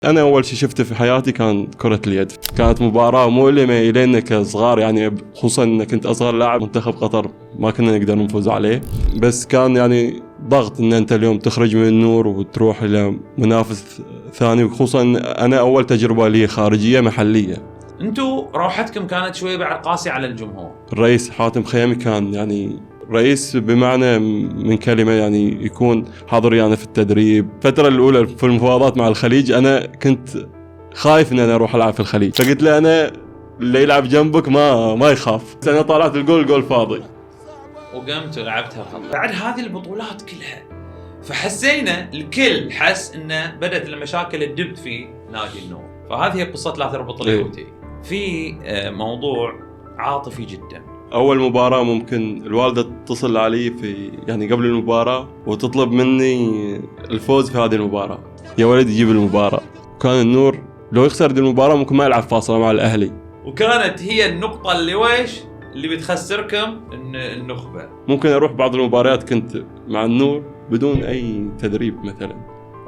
أنا أول شيء شفته في حياتي كان كرة اليد. كانت مباراة مؤلمة إلينا كصغار، يعني خصوصا أن كنت أصغر لاعب منتخب قطر، ما كنا نقدر نفوز عليه. بس كان يعني ضغط أن أنت اليوم تخرج من النور وتروح إلى منافس ثاني، وخصوصا أنا أول تجربة لي خارجية محلية. أنتوا روحتكم كانت شوية بعد قاسية على الجمهور. الرئيس حاتم خيمي كان يعني رئيس بمعنى من كلمة، يعني يكون حاضر يعني في التدريب. الفترة الأولى في المفاوضات مع الخليج أنا كنت خايف إن أنا أروح ألعب في الخليج، فقلت له أنا اللي يلعب جنبك ما يخاف. أنا طلعت الجول فاضي وقمت ولعبتها وخلصت. بعد هذه البطولات كلها فحسينا الكل حس إنه بدأت المشاكل تدب في نادي النور. فهذه هي قصة لا تربط اليهودي. في موضوع عاطفي جدا. أول مباراة ممكن الوالدة تتصل علي في يعني قبل المباراة وتطلب مني الفوز في هذه المباراة. يا ولد يجيب المباراة. كان النور لو يخسر دي المباراة ممكن ما يلعب فاصلة مع الأهلي. وكانت هي النقطة اللي بتخسركم النخبة. ممكن أروح بعض المباريات كنت مع النور بدون أي تدريب مثلا،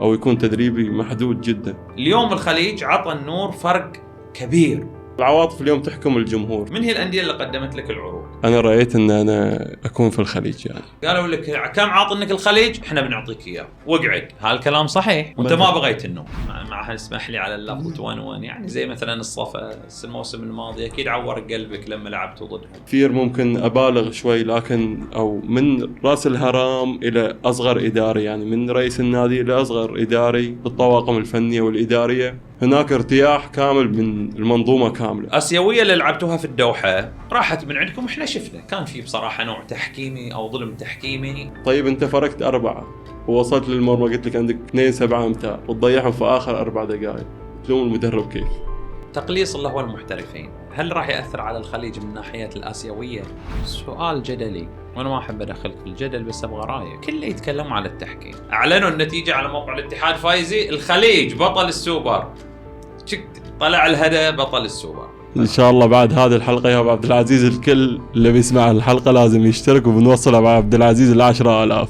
أو يكون تدريبي محدود جدا. اليوم الخليج عطى النور فرق كبير. العواطف اليوم تحكم الجمهور. من هي الأندية اللي قدمت لك العروض؟ أنا رأيت أن أنا أكون في الخليج. يعني قالوا لك كم عاطنك الخليج؟ إحنا بنعطيك إياه واقعد. هالكلام صحيح وأنت ما بغيت النوم. معها اسمح لي على اللفظ توان يعني زي مثلا الصفا الموسم الماضي أكيد عور قلبك لما لعبت ضدهم. كثير ممكن أبالغ شوي، لكن أو من رأس الهرم إلى أصغر إداري، يعني من رئيس النادي إلى أصغر إداري بالطواقم الفنية والإدارية، هناك ارتياح كامل من المنظومة كاملة. آسيوية اللي لعبتوها في الدوحة راحت من عندكم، إحنا شفنا كان في بصراحة نوع تحكيمي أو ظلم تحكيمي. طيب أنت فرقت 4 ووصلت للمرمى، قلت لك عندك 2-7 أمتار وتضيعهم في آخر 4 دقائق، تلوم المدرب كيف؟ تقليص اللي هو المحترفين هل راح يأثر على الخليج من ناحية الآسيوية؟ سؤال جدلي وأنا ما أحب أدخلك في الجدل، بس أبغى رأيك. كله يتكلم على التحكيم. أعلنوا النتيجة على موقع الاتحاد فايزي، الخليج بطل السوبر. طلع الهدى بطل السوبر. إن شاء الله بعد هذه الحلقة يا أبو عبد العزيز الكل اللي بيسمع الحلقة لازم يشترك، وبنوصلها مع عبد العزيز 10,000.